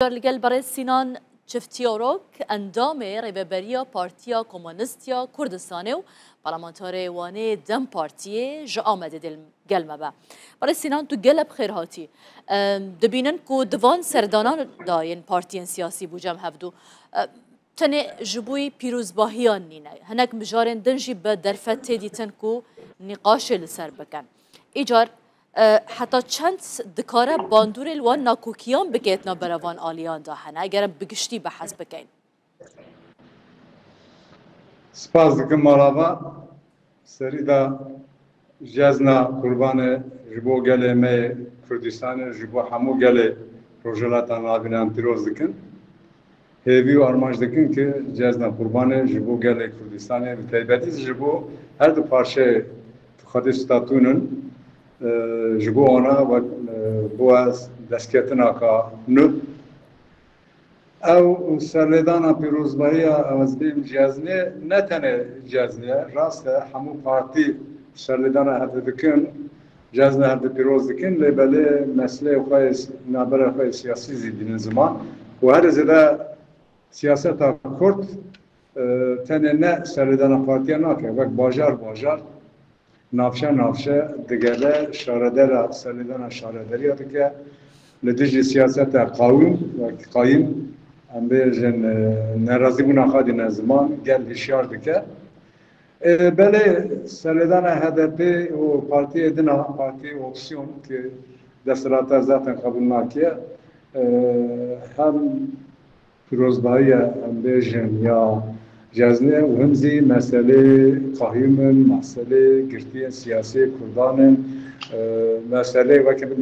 لگل برای سینان چفتیاروک اندام ریبریا پارتیا کمونیستیا کردستانه و پارلمانتار وانه دم پارتیه جا آمده دل گلمه با برای سینان تو گلب خیر هاتی دبینن که دوان سردانان داین پارتیین سیاسی بوجم هفدو تنه جبوی پیروزباهیان نینه هنک مجارن دنجی به درفت دیتن که نقاش لسر بکن ایجار حتی چند دکاره باندور الوان ناکوکیان بگیتنا بروان آلیان داهنه اگرم بگشتی بحث بکن سپاس دکم مرحبا سری دا جزنا قربان جبو گله می کردستان جبو همو گله پروژلاتان آبینان پیروز دکن هیوی و آرمانج دکن که جزنا قربان جبو گله کردستان بتایبتی جبو هر دو پارچه خود ستاتونن جبو آنها و باز دستکتنا که نو او سرلدانا پیروزبایی از بیم جزنه نه تنه جزنه راست همو پارتی سرلدانا هفته دکن جزنه هفته پیروز دکن لیبله مسئله خواهی نابره خواهی سیاسی زیدین زمان و هر زده سیاست کرد تنه نه سرلدانا پارتیا ناکه وقت باجار نافشه دگله شاردر سرلدانا شاردری هاته که لدیجی سیاست قایم ام بیشن نرازی بنا خادی نزمان گل هشیار دکه بله سرلدان HDP و پارتی ادنا پارتی اپسیون که دستورات ذاتن قبول ناکیه هم پیروزبایی ام بیشن یا جزنه و همزی مسئله قایم مسئله گرتی سیاسی کردان مسئله وقتی به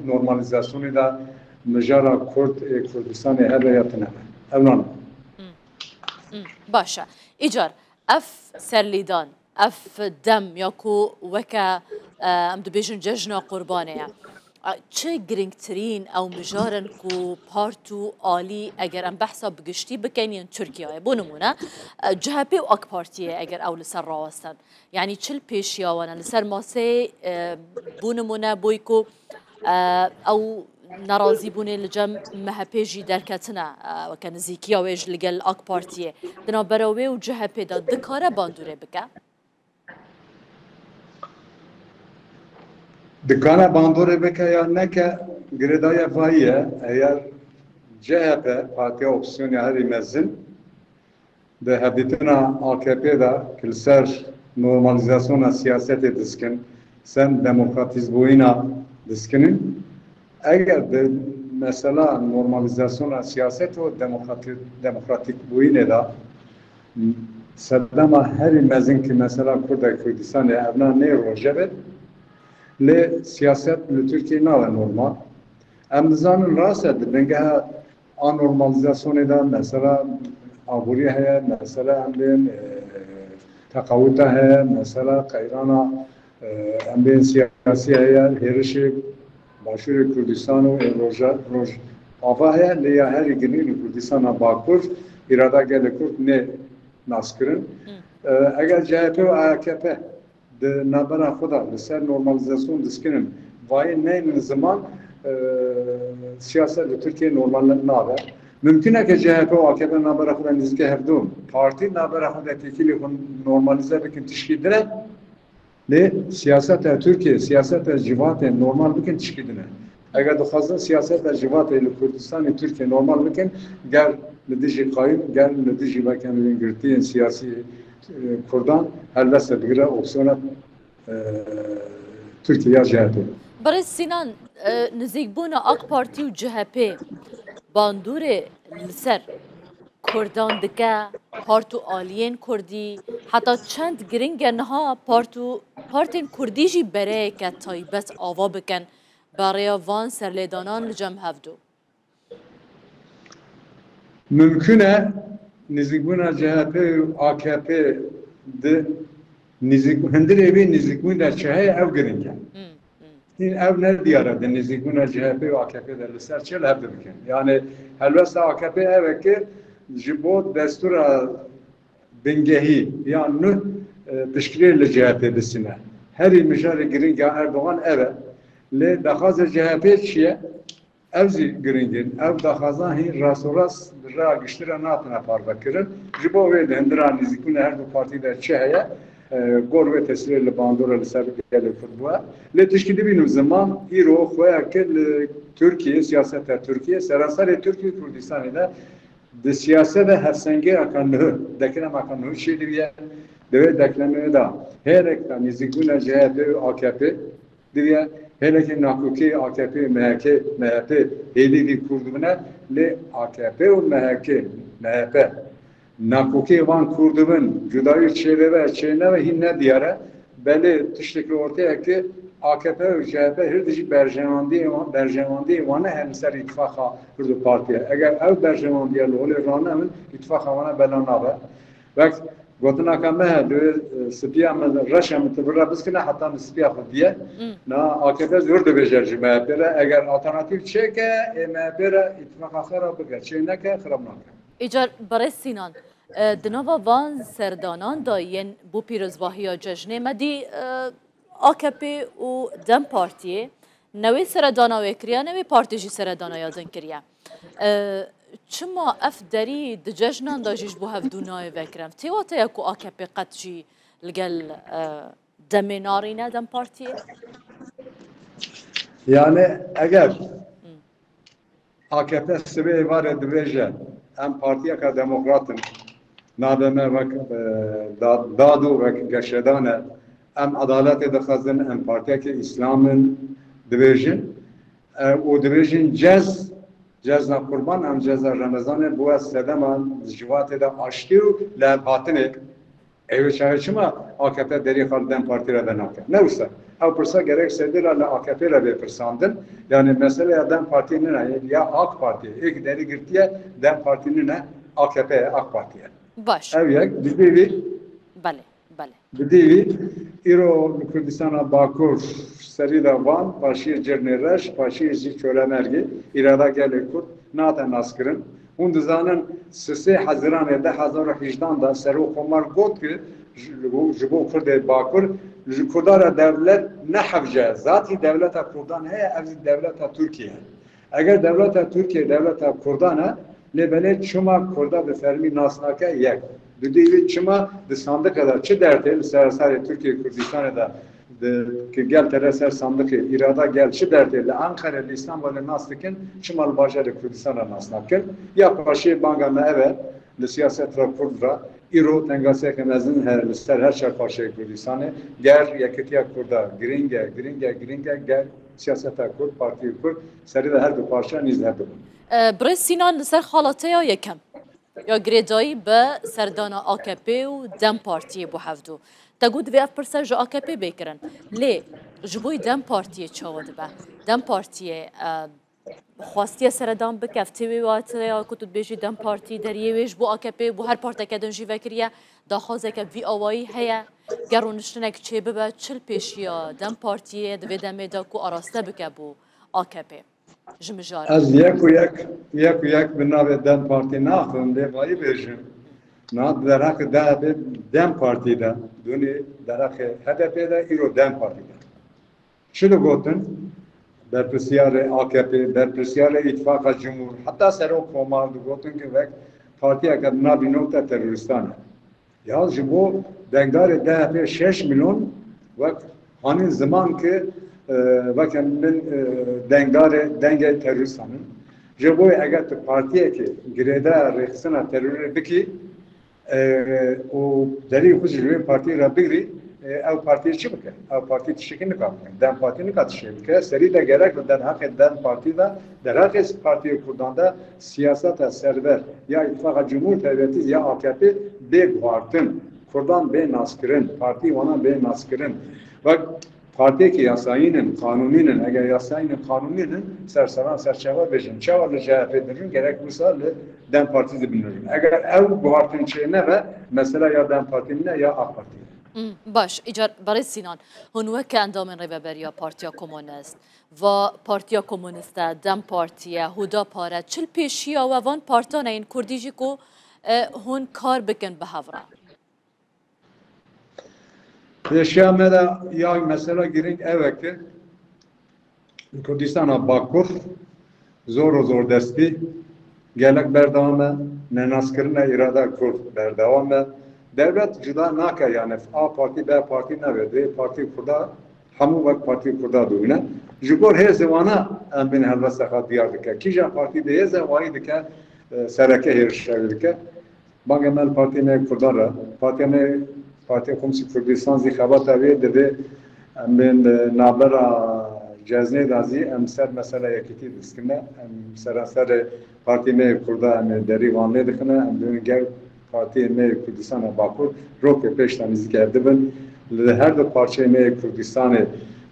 نورمالیزاسیونی دا مجارا کردستان هر یاتنه اولان باشه ایجار اف سرلیدان اف دم یا کو وکا ام دبیجن ججنا قربانه چه گرینگترین او مجارن کو پارتو آلی اگر ام بحثا بگشتی بکنین ترکیه بونمونه جهپی و اک پارتیه اگر او لسر راوستن یعنی چل پیشیا وانا لسر ماسه بونمونه بویکو او نرازی بونه لجم مهپیجی درکتنه و که نزیکی آویج لگل اک پارتیه دنا براوی و جهپی دا دکاره باندوره بکه دکانه باندوره بکه یا نکه گردای فاییه اگر جهپ پارتی اپسیونی هری مزن ده هدیتنا AKP دا کل سر نورمالیزاسیون سیاست دسکن سن دموکراتیز بوینا دسکنین اگر مثلا نورمالیزاسیون سیاست و دموکراتیک بوینه دا سلام هری مزن که مثلا کردستان ابنا نه روجبت ل سیاست ل ترکیه نه نورمال امزان راست دنگه آن نورمالیزاسیون دا مثلا آبوری هست مثلا امبین تقاوت هست مثلا قیرانا امبین سیاسی هست هرشی باشور کردستان و روز آفا هست لیا هری گنین کردستان باکور اراده گله کرد نه ناسکرن اگر جهت و AKP de nabara خدا لسر نورمالیزاسیون دسکنن وای نه زمان سیاست ترکیه نورمال نابه ممکنه که جهت و AKP nabara خدا نزدیک هفدوم پارتی nabara خدا تکیلی خون نورمالیزه بکن تشکیل داره لی سیاست ترکیه سیاست جوات نورمال بکن تشکیل داره اگر دخواسته سیاست جوات کردستان ترکیه نورمال بکن گر ندیجی قایم گر ندیجی بکن انگرتی سیاسی کردان هر دست بگیره اپسیونات ترکیه جهته برای سینان نزدیک بونا اک پارتی و جهپی باندور لسر کردان دکه پارتو آلین کردی حتی چند گرینگ نها پارتین کردی جی بره که تایبت آوا بکن برای وان سرلیدانان لجم هفدو ممکنه نزدیکبونا جهپی و AKP ده هندر اوی نزدیکبون در چهه او گرینگه این او ندیاره ده نزدیکبونا جهپی و AKP در لسر چه لحظه بکن یعنی هلوست AKP اوه که جبود دستور بنگهی یعنی نه تشکیل لجهپی بسینه هری مجال گرینگه اردوغان اوه لی دخواست جهپی چیه؟ evzi giringin, ev daxazan hin rasoras ra giştira natına parvakirin. Jibo ve dendran nizikun her du partide çeheye gor ve tesirli bandora li sabit gele futbola. Le tişkili binu zaman iro xoya ke Türkiye siyasete Türkiye serasare Türkiye Kürdistan'da de siyasete her senge akanlığı dekine akanlığı şeydiye deve deklemeye da her ekta nizikun CHP AKP diye hele ki nakuki AKP MHP hedivi kurdumuna le AKP ve MHP nakuki van kurdumun cudayı çeyreve ve hinne diyara beli tişlikli ortaya ki AKP ve CHP her dici berjevandi vana hem ser ittifaka kurdu partiye. Eğer ev berjevandi ole rana min ittifaka vana belanabe. Ve gotuna kame de spiya men raşa mutbara biskine hatta spiya diye na AKP zor de becerci MHP're eğer alternatif çeke MHP're ittifaka khara bige çeneke khramnake. ایجار برای سینان دنوا وان سردانان داین بو پیروزباهی جشنه مدی AKP و دم پارتیه نوی سردانا وکریا نوی پارتیجی سردانا یازن کریا چما اف دری دججنان داجیش بو هفدونای وکرم تیواتا یکو AKP قد جی لگل دمینارینه دم پارتیه Yani eğer AKP sebebi var edilece hem partiye kadar demokratın nademe vak dadu vak geçedane hem adalet edilxazın hem partiye ki İslam'ın division o division cezna kurban hem ceza Ramazan'ı bu sedeman civatı da açtı la batine ev çağrışıma AKP deri halden partiye benakı ne olsa ev pırsa gerekse de la AKP'le bir pırsandın yani mesela Dem Parti'nin ya AK Parti ilk deri girtiye Dem Parti'nin AKP AK Parti'ye baş ev yak bir bale Bidivi İro Kürdistan'a Bakur serida van başı cernereş başı izi çölemergi irada gelir Kürt nata naskırın Hunduzanın sisi Haziran ede Hazar Hicdan da seru komar got ki jibo Kürde Bakur Kurdara devlet ne havca zati devleta Kurdan heye evzi devleta Türkiye eğer devleta Türkiye devleta Kurdan'a lebele çuma Kurda ve fermi nasnake yek Düdüğü çıma de sandık kadar çi derdi sadece Türkiye Kürdistan'da ki gel tereser sandık irada gel çi derdi Ankara'da İstanbul'da nasılken çımal başarı Kürdistan'a nasılken ya paşa bangana eve de siyaset rakurdra İro tengase kemezin her şey paşa Kürdistan'ı gel yakıtiya kurda gringe gel siyasete kur partiyi kur seri de her bir parça nizlerdi. برای سینان سر خالاته یا یکم یا گریدایی به سردانا AKP و دم پارتیه بو هفدو تا گود وی اف پرسر جو AKP بکرن لی جبوی دم پارتیه چاوده به دم پارتیه خواستیه سردان بکفتی وی واته یا کتود بیجی دم پارتی دریه ویش بو AKP بو هر پارتا کدن جی وکریه داخوازه که وی آوایی هیا گرونشتنک چه ببه چل پیشیا دم پارتیه دوی دمه دا کو آراسته بکه بو AKP از یک بنابه دم پارتی ناخون دیوایی بیشم نه درک دم پارتی دا دونی درک HDP دا ایرو دم پارتی دا شلو گوتن در پرسیار AKP در پرسیار اتفاق جمهور حتی سرو کومار دو گوتن که وقت پارتی اگر نابی نوتا تروریستانه یا جبو دنگدار DHP 6 میلیون وقت همین زمان که وکن من دنگ teröristanın. Jaboy eğer partiye ki greda reksana terör beki o deri huzurlu parti rabigri ev partiye çıkıyor. Ev parti tişkin ne kapıyor. Dem partinin katışıyor. Seri de gerek den hak dem partide derhakes partiye kurdanda siyasata server ya ittifaka cumhur devleti ya AKP be guartın. Kurdan be naskırın. Parti ona be naskırın. Bak Parti ki yasayının, kanuninin, eğer yasayının, kanuninin sersaran serçeva bejin. Çavalı CHP'nin gerek bulsa Dem Partisi bilinirim. Eğer ev bu partinin şeyine ve mesela ya Dem Parti'ne ya AK Parti'ne. باش ایجار برای سینان هنوه که اندامن ریبریا پارتیا کمونیست و پارتیا کمونیست دم پارتیا هودا پاره چل پیشیا و وان پارتان این کردیجی کو هون کار بکن به هفرا Yaşamada ya mesela girin evet ki Kürdistan'a Bakur زور دستی gelek berdavame nenaskirina irada Kurd berdavame devlet cida nake yani A parti B parti nebe D parti Kurda hemû wek parti Kurda dibîne ji gor hêzê wana em bên helbesta diyar dike kîja parti de hêze wayî dike sereke hêrişevî dike bangê me partî me Kurdan re partiya me Partiya Komûnîstê Kurdistan zî xebata wê dide em bên navbera Cezne dazî em ser mesela yekîtî diskine em seraser Partî me Kurda em derî vanlê dixine em dibin gel Partiyê me Kurdistana Bakur rokê pêş temîzlîkê dibin li her du parçeyê me Kurdistanê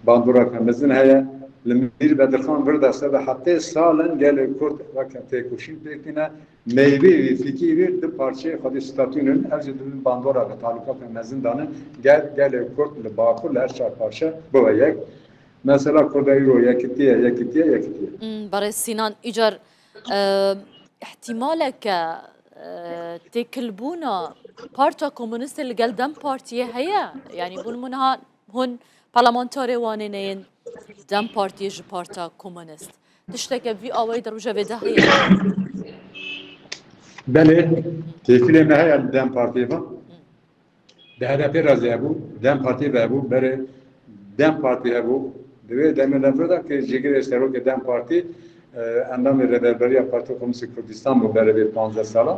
bandora mezin heye li Mir Bedirxan vir deste de hetê salin gelê Kurd weke têkoşîn pêkîne meyvê wî fikî wî di parçeyê xwedî statûnin ev jî dibin bandora ve talûkata mezin danin gelê Kurd li Bakur li her çar parça bibe yek mesela Kurdayro yekitiye. برای سینان ایجار احتمالك تكلبونا بارتا كومونست اللي قال دم بارتيه هيا يعني بون منها هون برلمانتاري وانينين دم بارتيه جو بارتا كومونست تشتكي في اوي دروجه بده هيا بله تفیل ما هي دم بارتيه ده هدف رازي ابو دم بارتيه ابو بره دم بارتيه ابو دوی دمی نفرده که جگر اشتراک دم پارتی اندام رهبری پارتی کمونیست کردستان رو برای 15 ساله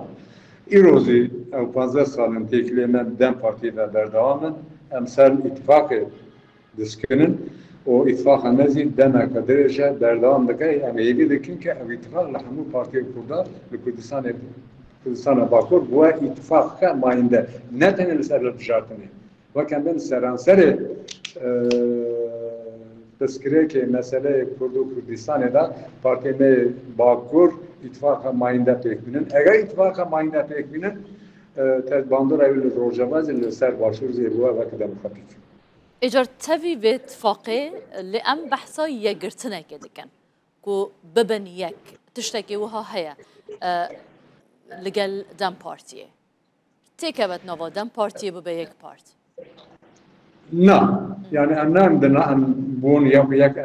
این روزی او 15 سالن تکلیمه دم پارتی و بردوامن امسال اتفاق دسکنن و اتفاق نزی دم کدرشه بردوام دکه امیلی دکن که او اتفاق لحمو پارتی کردار لکردستان باکور و اتفاق که ماینده نه تنه لسر بجارتنه و کمبن سرانسر تذکره که مسئله کرد و کردستان دا پارتی می باکور اتفاق ماینده پیک بینن اگر اتفاق ماینده پیک بینن تجباندور ایل روجواز لسر باشور زیبوه و کدام خفیف اجار تفی به اتفاقی لام بحثا یگرتنه که دکن کو ببن یک تشتکی وها هیا لگل دم پارتیه تیکبت نوا دم پارتیه ببه یک پارت نه yani emnem de bun یک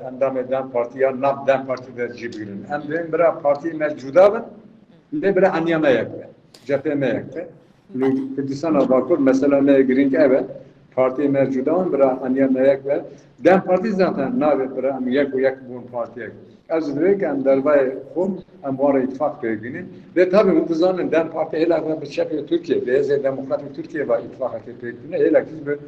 اندام دم پارتی یا ناب دم پارتی در جیبیرن ام دیم برای پارتی موجوده بن لی برای انیامه یک جبهه یک کردستان باکور مثلا نه گرینگ اوه پارتی موجوده بن برای انیامه یک دم پارتی zaten نابه برای ام یک بون پارتی یک از دوی که ام دربای خون ام واره اتفاق پیگینیم و tabi متزانن دم پارتی هلاک به شکل ترکیه لیزه دموکراتی ترکیه و اتفاقی پیگینه هلاک به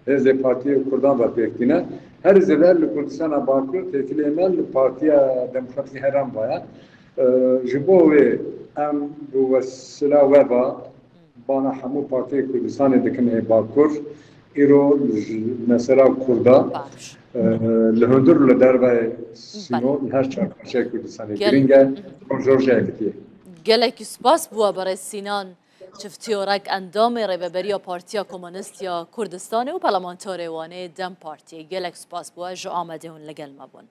Heze Partiye Kurdan da pekdine. Her zever Kurdistan Bakur teklemel Partiye Demokratik Heram baya. Jibo ve em bu vesila veba bana hamu Partiye Kurdistan dikine Bakur iro mesela Kurda lehundur le derbe sino her çarşı Kurdistan giringe konjorje ektiye. Gelek spas bu برای سینان چفتیورک اندام ریببری پارتیا کمونیستیا کردستان و پارلمانتاری وانه دم پارتی گلک سپاس بوا جو آمده هون لگل مبون